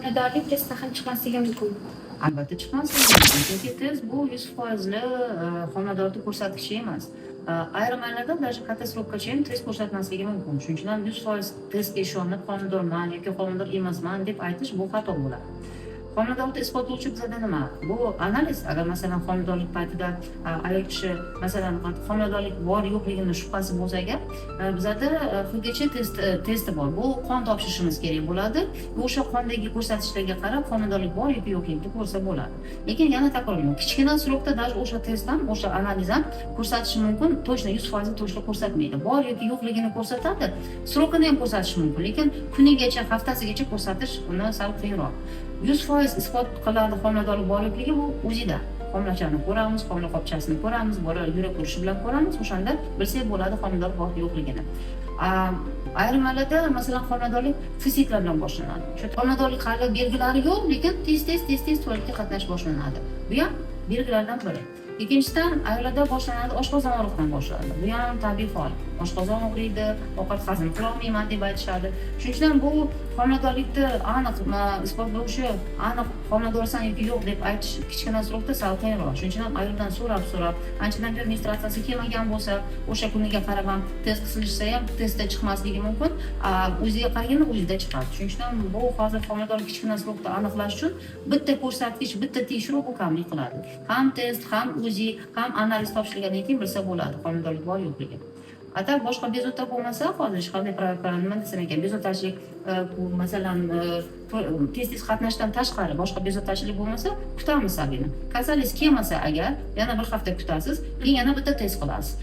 Homiladorlik testda ham chiqmasligi mumkin. Albatta chiqmasligi mumkin, chunki test bu 100% homiladorlik ko'rsatkichi emas. Ayrim ayollarda даже katastrofgacha ham test ko'rsatmasligi mumkin. Shuning uchun ham 100% testga ishonib homiladorman yoki homilador emasman deb aytish bu xato bo'ladi. Homiladorlikni isbotlovchi bizada nima? Bu analiz. Agar masalan homiladorlik paytida ayol kishi masalan homiladorlik bor yo'qligini shubhasi bo'lsa agar bizada HGC testi bor. Bu qon topshirishimiz kerak bo'ladi. O'sha qondagi ko'rsatkichlarga qarab homiladorlik bor yoki yo'qligini ko'rsa bo'ladi. Lekin yana takrorlayman, kichkina srokda даже o'sha test ham, o'sha analiz ham ko'rsatishi mumkin, точно 100% точно ko'rsatmaydi. Bor yoki yo'qligini ko'rsatadi, srokini ham ko'rsatishi mumkin, lekin kunigacha, haftasigacha ko'rsatish undan sal qiyinroq. 100% isbot qiladi homiladorlik bor yo'qligi bu o'zida. Homilachani ko'ramiz, homila qopchasini ko'ramiz, bola yurak urishi bilan ko'ramiz, o'shanda bilsak bo'ladi homilador bor yo'qligini. Ayrim hollarda masalan homiladorlik fiziklar bilan boshlanadi. Shu homiladorlik hali belgilari yo'q, lekin tez tuvaletga qatnash boshlanadi. Bu ham belgilardan biri. Ikkinchidan, ayollarda boshlanadi oshqozon og'riqdan boshlanadi. Bu ham tabiiy hol. Oshqozon og'riydi, ovqat hazm qila olmayman deb aytishadi. Shuning uchun bu homiladorlikni aniq isbotlovchi, aniq homiladorsan yoki yo'q deb aytish kichkina srokda sal qiyinroq. Shuning uchun ham ayoldan so'rab, anchadan beri menstruatsiyasi kelmagan bo'lsa, o'sha kuniga qarab ham test qisilishsa ham testda chiqmasligi mumkin. O'ziga qaraganda o'zida chiqadi. Shuning uchun ham bu hozir homiladorlik kichkina srokda aniqlash uchun bitta ko'rsatkich, bitta tekshiruv mukammal qiladi. Ham test, ham o'zi, ham analiz topshirilgandan keyin bilsa bo'ladi homiladorlik bor yo'qligi. Atar boshqa bezovta bo'lmasa, hozir hech qanday nima desam ekan, bezovtachilik bu masalan tez qatnashdan tashqari boshqa bezovtachilik bo'lmasa, kutamiz sabiyni. Kasallik kelmasa agar yana bir hafta kutasiz, keyin yana bitta test qilasiz.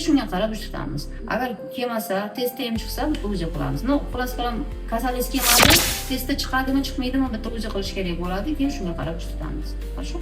Shunga qarab tutamiz. Agar kelmasa, testda ham chiqsa, bitta o'zi qilamiz. Xullas qalam kasallik kelmadi, testda chiqadimi, chiqmaydimi, bitta o'zi qilish kerak bo'ladi, keyin shunga qarab tutamiz. Хорошо?